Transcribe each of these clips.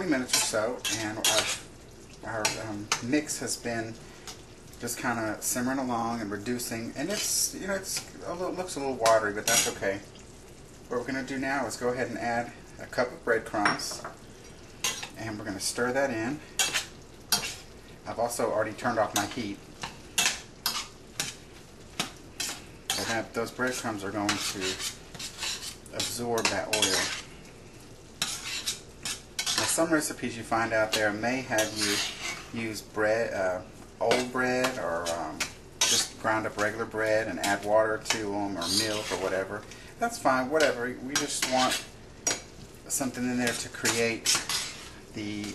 minutes or so, and our mix has been just kind of simmering along and reducing, and it's, you know, looks a little watery, but that's okay. What we're going to do now is go ahead and add a cup of breadcrumbs, and we're going to stir that in. I've also already turned off my heat. And those breadcrumbs are going to absorb that oil. Now, some recipes you find out there may have you use bread, old bread, or just ground up regular bread and add water to them, or milk, or whatever. That's fine, whatever. We just want something in there to create the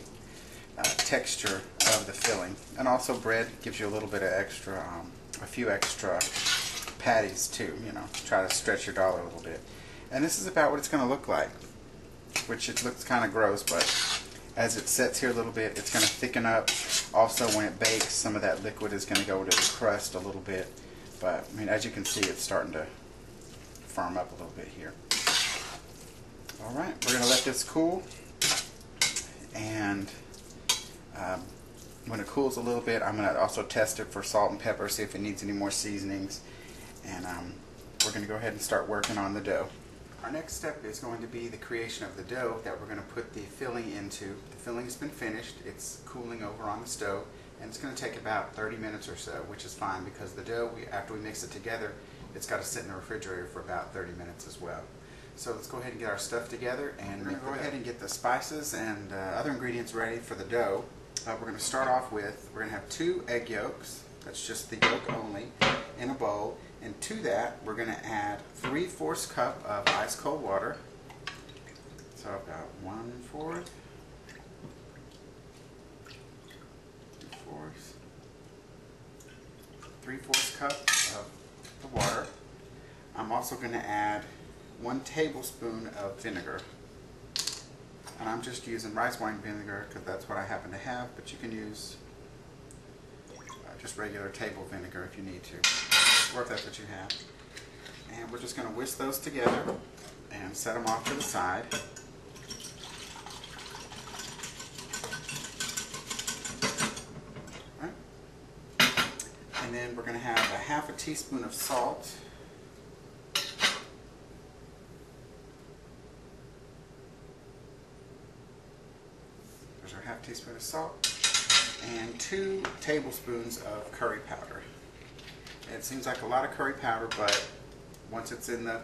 texture of the filling. And also bread gives you a little bit of extra, a few extra patties too, you know, try to stretch your dollar a little bit. And this is about what it's going to look like, which it looks kind of gross, but as it sets here a little bit, it's going to thicken up. Also, when it bakes, some of that liquid is going to go to the crust a little bit. But I mean, as you can see, it's starting to firm up a little bit here. All right, we're going to let this cool, and when it cools a little bit, I'm going to also test it for salt and pepper, see if it needs any more seasonings, and we're going to go ahead and start working on the dough. Our next step is going to be the creation of the dough that we're going to put the filling into. The filling has been finished, it's cooling over on the stove, and it's going to take about 30 minutes or so, which is fine because the dough, after we mix it together, it's got to sit in the refrigerator for about 30 minutes as well. So let's go ahead and get our stuff together, and we're going to go ahead and get the spices and other ingredients ready for the dough. We're going to start off with, we're going to have 2 egg yolks, that's just the yolk only, in a bowl, and to that we're going to add 3/4 cup of ice cold water, so about 1/4, 3/4 cup of the water. I'm also going to add 1 tablespoon of vinegar. And I'm just using rice wine vinegar because that's what I happen to have, but you can use just regular table vinegar if you need to, or if that's what you have. And we're just going to whisk those together and set them off to the side. Right. And then we're going to have a 1/2 teaspoon of salt. There's our 1/2 teaspoon of salt, and 2 tablespoons of curry powder. It seems like a lot of curry powder, but once it's in the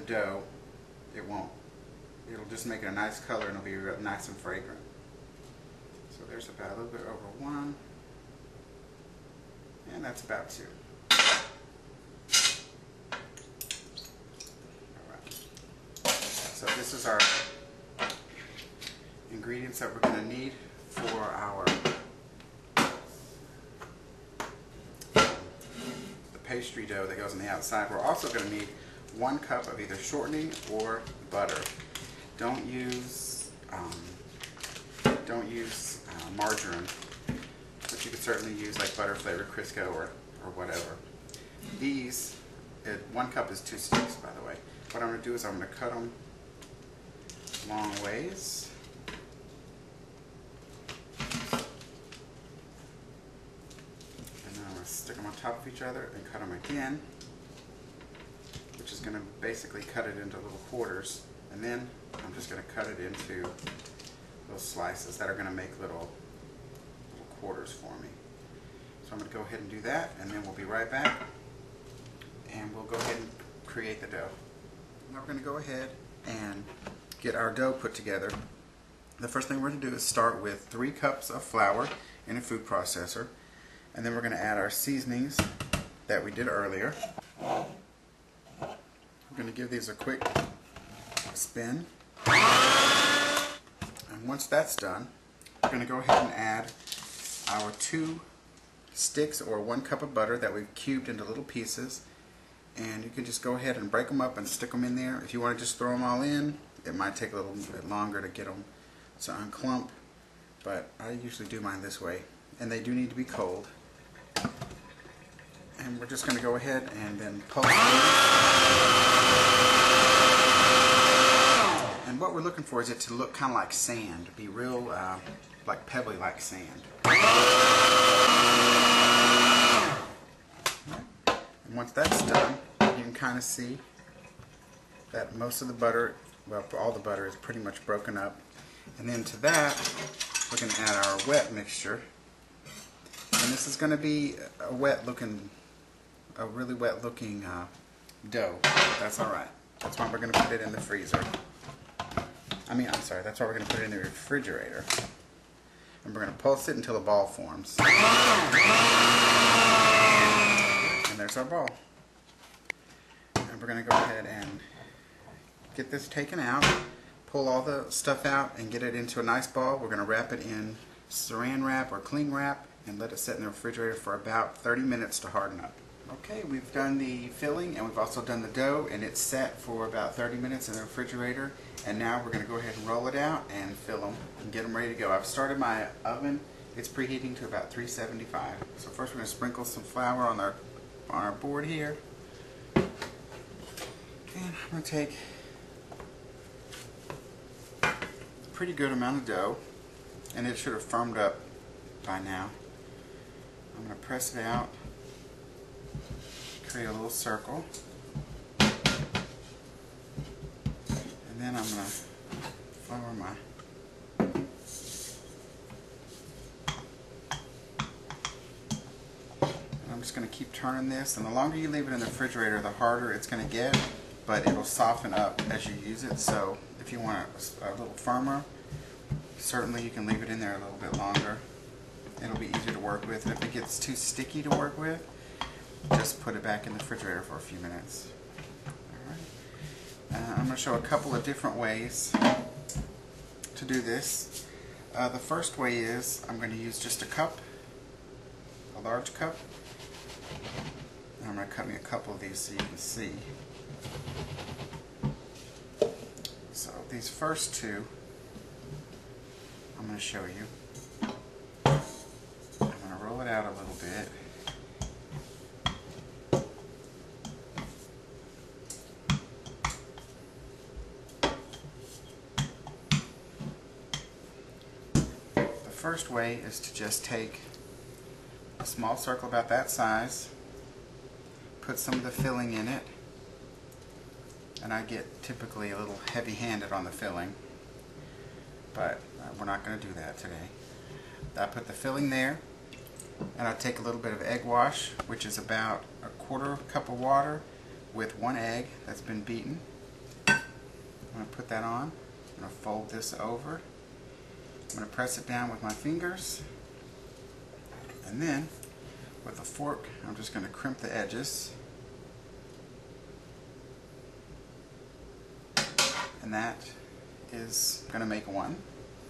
dough, it won't. It'll just make it a nice color, and it'll be real nice and fragrant. So there's about a little bit over 1, and that's about 2. All right. So this is our ingredients that we're going to need for our the pastry dough that goes on the outside. We're also going to need 1 cup of either shortening or butter. Don't use margarine, but you could certainly use like butter flavored Crisco or whatever. These, 1 cup is 2 sticks, by the way. What I'm going to do is I'm going to cut them long ways. Stick them on top of each other and cut them again, which is going to basically cut it into little quarters, and then I'm just going to cut it into little slices that are going to make little quarters for me. So I'm going to go ahead and do that, and then we'll be right back, and we'll go ahead and create the dough. Now we're going to go ahead and get our dough put together. The first thing we're going to do is start with 3 cups of flour in a food processor. And then we're going to add our seasonings that we did earlier. We're going to give these a quick spin. And once that's done, we're going to go ahead and add our 2 sticks or 1 cup of butter that we've cubed into little pieces. And you can just go ahead and break them up and stick them in there. If you want to just throw them all in, it might take a little bit longer to get them to unclump, but I usually do mine this way. And they do need to be cold. And we're just going to go ahead and then pulse it. And And what we're looking for is it to look kind of like sand, be real like pebbly like sand. And once that's done, you can kind of see that most of the butter, well, all the butter is pretty much broken up. And then to that, we're going to add our wet mixture. And this is going to be a really wet looking dough. That's alright. That's why we're going to put it in the freezer. That's why we're going to put it in the refrigerator. And we're going to pulse it until a ball forms. And there's our ball. And we're going to go ahead and get this taken out, pull all the stuff out, and get it into a nice ball. We're going to wrap it in saran wrap or cling wrap and let it sit in the refrigerator for about 30 minutes to harden up. Okay, we've done the filling and we've also done the dough, and it's set for about 30 minutes in the refrigerator. And now we're going to go ahead and roll it out and fill them and get them ready to go. I've started my oven. It's preheating to about 375. So first we're going to sprinkle some flour on our board here. And I'm going to take a pretty good amount of dough, and it should have firmed up by now. I'm going to press it out, create a little circle, and then I'm going to flour my I'm just going to keep turning this, and the longer you leave it in the refrigerator, the harder it's going to get, but it'll soften up as you use it. So if you want it a little firmer, certainly you can leave it in there a little bit longer. It'll be easier to work with. And if it gets too sticky to work with, just put it back in the refrigerator for a few minutes. Alright. I'm going to show a couple of different ways to do this. The first way is I'm going to use just a cup, a large cup. And I'm going to cut me a couple of these so you can see. So these first two I'm going to show you. I'm going to roll it out a little bit. The first way is to just take a small circle about that size, put some of the filling in it, and I get typically a little heavy-handed on the filling, but we're not going to do that today. I put the filling there, and I take a little bit of egg wash, which is about a quarter cup of water with one egg that's been beaten. I'm going to put that on. I'm going to fold this over. I'm going to press it down with my fingers, and then with a fork I'm just going to crimp the edges, and that is going to make one,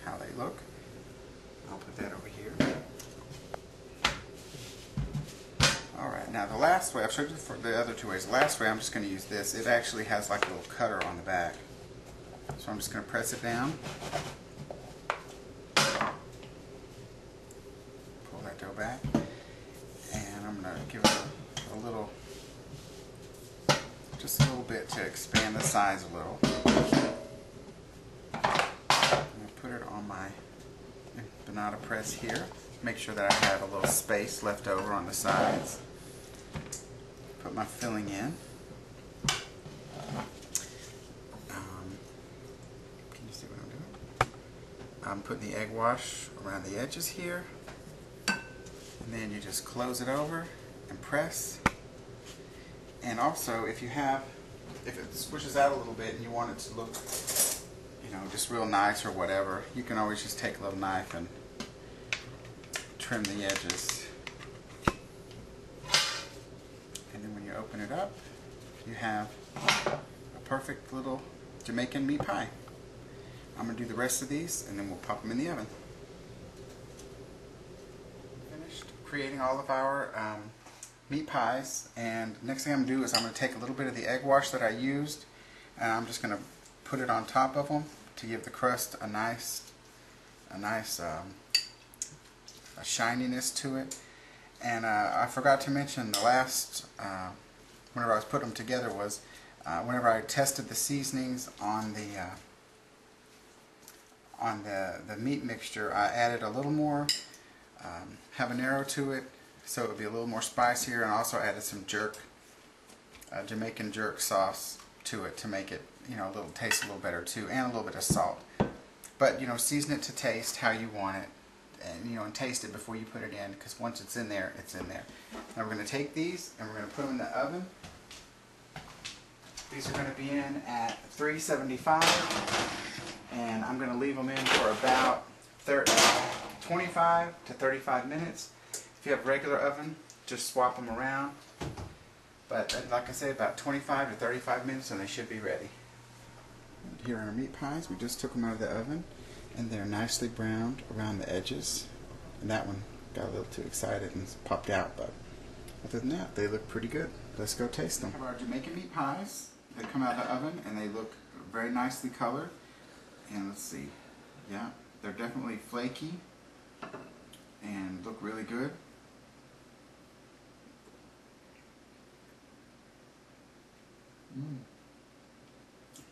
how they look. I'll put that over here. Alright, now the last way, I've showed you the other two ways. The last way I'm just going to use this. It actually has like a little cutter on the back. So I'm just going to press it down. Pull that dough back. And I'm going to give it a little, just a little bit to expand the size a little. I'm going to put it on my empanada press here. Make sure that I have a little space left over on the sides. Put my filling in. Can you see what I'm doing? I'm putting the egg wash around the edges here. And then you just close it over and press. And also, if it squishes out a little bit and you want it to look, just real nice or whatever, you can always just take a little knife and trim the edges. And then when you open it up, you have a perfect little Jamaican meat pie. I'm going to do the rest of these and then we'll pop them in the oven. Finished creating all of our meat pies, and next thing I'm going to do is I'm going to take a little bit of the egg wash that I used, and I'm just going to put it on top of them to give the crust a nice shininess to it. And I forgot to mention the last, whenever I was putting them together, was whenever I tested the seasonings on the on the meat mixture, I added a little more habanero to it, so it would be a little more spicier, and also added some Jamaican jerk sauce to it to make it, a little taste a little better too, and a little bit of salt. But season it to taste how you want it, and and taste it before you put it in, because once it's in there, it's in there. Now we're going to take these and we're going to put them in the oven. These are going to be in at 375, and I'm going to leave them in for about 25 to 35 minutes. If you have a regular oven, just swap them around. But like I said, about 25 to 35 minutes and they should be ready. Here are our meat pies. We just took them out of the oven, and they're nicely browned around the edges. And that one got a little too excited and popped out, but other than that, they look pretty good. Let's go taste them. We have our Jamaican meat pies. They come out of the oven and they look very nicely colored. And let's see, yeah, they're definitely flaky and look really good.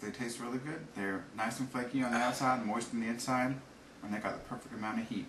They taste really good. They're nice and flaky on the outside, moist on the inside, and they got the perfect amount of heat.